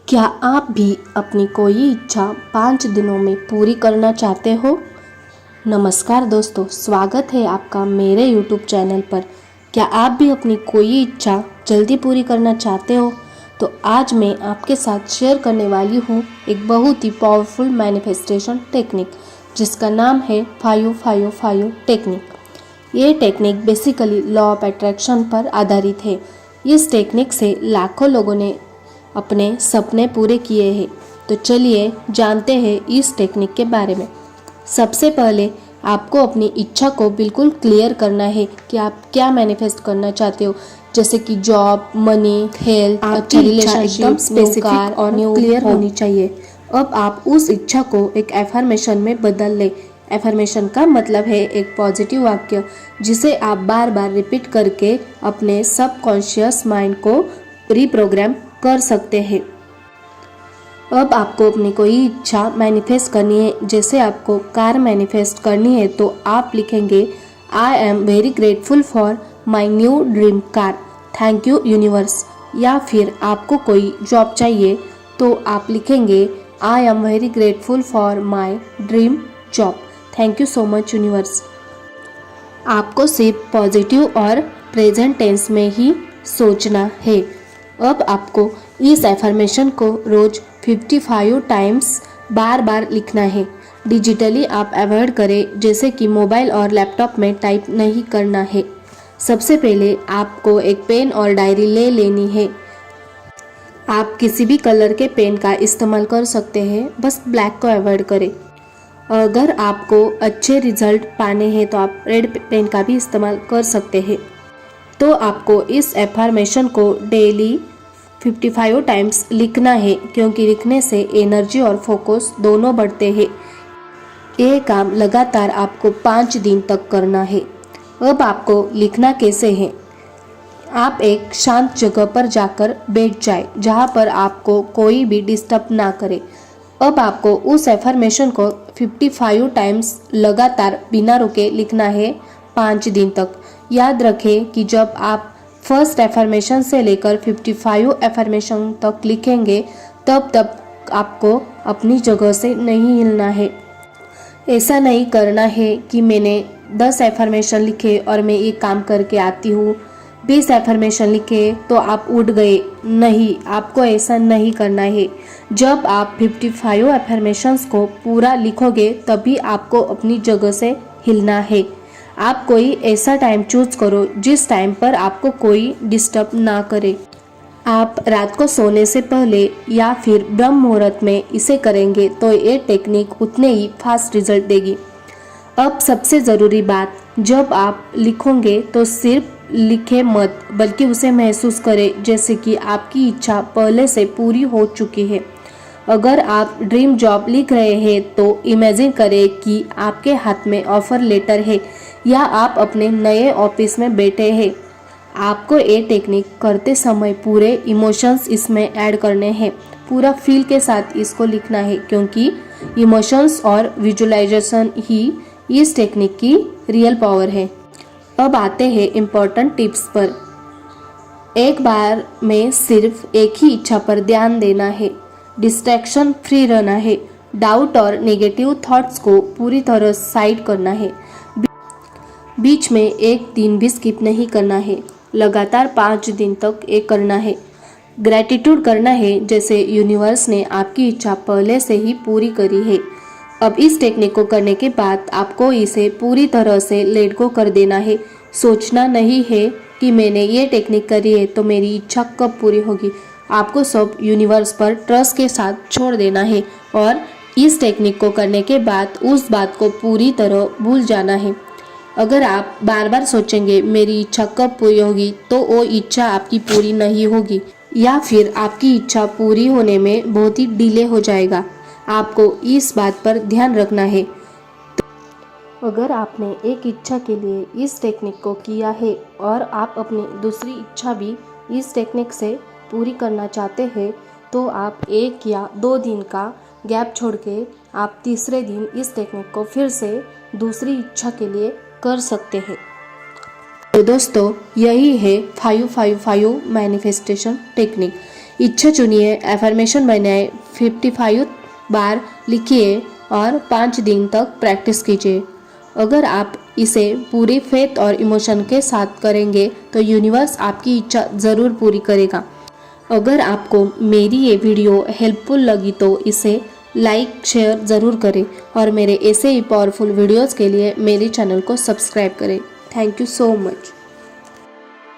क्या आप भी अपनी कोई इच्छा 5 दिनों में पूरी करना चाहते हो? नमस्कार दोस्तों, स्वागत है आपका मेरे YouTube चैनल पर। क्या आप भी अपनी कोई इच्छा जल्दी पूरी करना चाहते हो? तो आज मैं आपके साथ शेयर करने वाली हूँ एक बहुत ही पावरफुल मैनिफेस्टेशन टेक्निक जिसका नाम है 555 टेक्निक। ये technique basically law of attraction पर आधारित है। इस टेक्निक से लाखों लोगों ने अपने सपने पूरे किए हैं। तो चलिए जानते हैं इस टेक्निक के बारे में। सबसे पहले आपको अपनी इच्छा को बिल्कुल क्लियर करना है कि आप क्या मैनिफेस्ट करना चाहते हो, जैसे कि जॉब, मनी, हेल्थ, अच्छी रिलेशनशिप, स्पेसिफिक और न्यू क्लियर होनी चाहिए। अब आप उस इच्छा को एक एफर्मेशन में बदल लें। एफर्मेशन का मतलब है एक पॉजिटिव वाक्य जिसे आप बार बार रिपीट करके अपने सबकॉन्शियस माइंड को रिप्रोग्राम कर सकते हैं। अब आपको अपनी कोई इच्छा मैनिफेस्ट करनी है, जैसे आपको कार मैनिफेस्ट करनी है तो आप लिखेंगे I am very grateful for my new dream car, thank you universe. या फिर आपको कोई जॉब चाहिए तो आप लिखेंगे I am very grateful for my dream job, thank you so much universe. आपको सिर्फ पॉजिटिव और प्रेजेंट टेंस में ही सोचना है। अब आपको इस एफर्मेशन को रोज 55 टाइम्स बार बार लिखना है। डिजिटली आप अवॉइड करें, जैसे कि मोबाइल और लैपटॉप में टाइप नहीं करना है। सबसे पहले आपको एक पेन और डायरी ले लेनी है। आप किसी भी कलर के पेन का इस्तेमाल कर सकते हैं, बस ब्लैक को अवॉइड करें। अगर आपको अच्छे रिजल्ट पाने हैं तो आप रेड पेन का भी इस्तेमाल कर सकते हैं। तो आपको इस एफर्मेशन को डेली 55 टाइम्स लिखना है, क्योंकि लिखने से एनर्जी और फोकस दोनों बढ़ते हैं। ये काम लगातार आपको 5 दिन तक करना है। अब आपको लिखना कैसे है? आप एक शांत जगह पर जाकर बैठ जाए जहाँ पर आपको कोई भी डिस्टर्ब ना करे। अब आपको उस एफर्मेशन को 55 टाइम्स लगातार बिना रुके लिखना है 5 दिन तक। याद रखें कि जब आप फर्स्ट एफर्मेशन से लेकर 55 एफर्मेशन तक लिखेंगे तब आपको अपनी जगह से नहीं हिलना है। ऐसा नहीं करना है कि मैंने 10 एफर्मेशन लिखे और मैं ये काम करके आती हूँ, 20 एफर्मेशन लिखे तो आप उठ गए। नहीं, आपको ऐसा नहीं करना है। जब आप 55 एफर्मेशंस को पूरा लिखोगे तभी आपको अपनी जगह से हिलना है। आप कोई ऐसा टाइम चूज करो जिस टाइम पर आपको कोई डिस्टर्ब ना करे। आप रात को सोने से पहले या फिर ब्रह्म मुहूर्त में इसे करेंगे तो ये टेक्निक उतने ही फास्ट रिजल्ट देगी। अब सबसे ज़रूरी बात, जब आप लिखोगे तो सिर्फ लिखे मत, बल्कि उसे महसूस करें जैसे कि आपकी इच्छा पहले से पूरी हो चुकी है। अगर आप ड्रीम जॉब लिख रहे हैं तो इमेजिन करें कि आपके हाथ में ऑफर लेटर है या आप अपने नए ऑफिस में बैठे हैं। आपको ये टेक्निक करते समय पूरे इमोशंस इसमें ऐड करने हैं। पूरा फील के साथ इसको लिखना है, क्योंकि इमोशंस और विजुअलाइजेशन ही इस टेक्निक की रियल पावर है। अब आते हैं इम्पोर्टेंट टिप्स पर। एक बार में सिर्फ एक ही इच्छा पर ध्यान देना है। डिस्ट्रैक्शन फ्री रहना है। डाउट और नेगेटिव थॉट्स को पूरी तरह साइड करना है। बीच में एक दिन भी स्किप नहीं करना है। लगातार 5 दिन तक ये करना है। ग्रैटिट्यूड करना है, जैसे यूनिवर्स ने आपकी इच्छा पहले से ही पूरी करी है। अब इस टेक्निक को करने के बाद आपको इसे पूरी तरह से लेट गो कर देना है। सोचना नहीं है कि मैंने ये टेक्निक करी है तो मेरी इच्छा कब पूरी होगी। आपको सब यूनिवर्स पर ट्रस्ट के साथ छोड़ देना है और इस टेक्निक को करने के बाद उस बात को पूरी तरह भूल जाना है। अगर आप बार बार सोचेंगे मेरी इच्छा कब पूरी होगी, तो वो इच्छा आपकी पूरी नहीं होगी या फिर आपकी इच्छा पूरी होने में बहुत ही डिले हो जाएगा। आपको इस बात पर ध्यान रखना है। अगर आपने एक इच्छा के लिए इस टेक्निक को किया है और आप अपनी दूसरी इच्छा भी इस टेक्निक से पूरी करना चाहते हैं, तो आप 1 या 2 दिन का गैप छोड़ के आप तीसरे दिन इस टेक्निक को फिर से दूसरी इच्छा के लिए कर सकते हैं। तो दोस्तों, यही है 555 मैनिफेस्टेशन टेक्निक। इच्छा चुनिए, एफर्मेशन बनाए, 55 बार लिखिए और 5 दिन तक प्रैक्टिस कीजिए। अगर आप इसे पूरी फेथ और इमोशन के साथ करेंगे तो यूनिवर्स आपकी इच्छा ज़रूर पूरी करेगा। अगर आपको मेरी ये वीडियो हेल्पफुल लगी तो इसे लाइक शेयर ज़रूर करें और मेरे ऐसे ही पावरफुल वीडियोस के लिए मेरे चैनल को सब्सक्राइब करें। Thank you so much.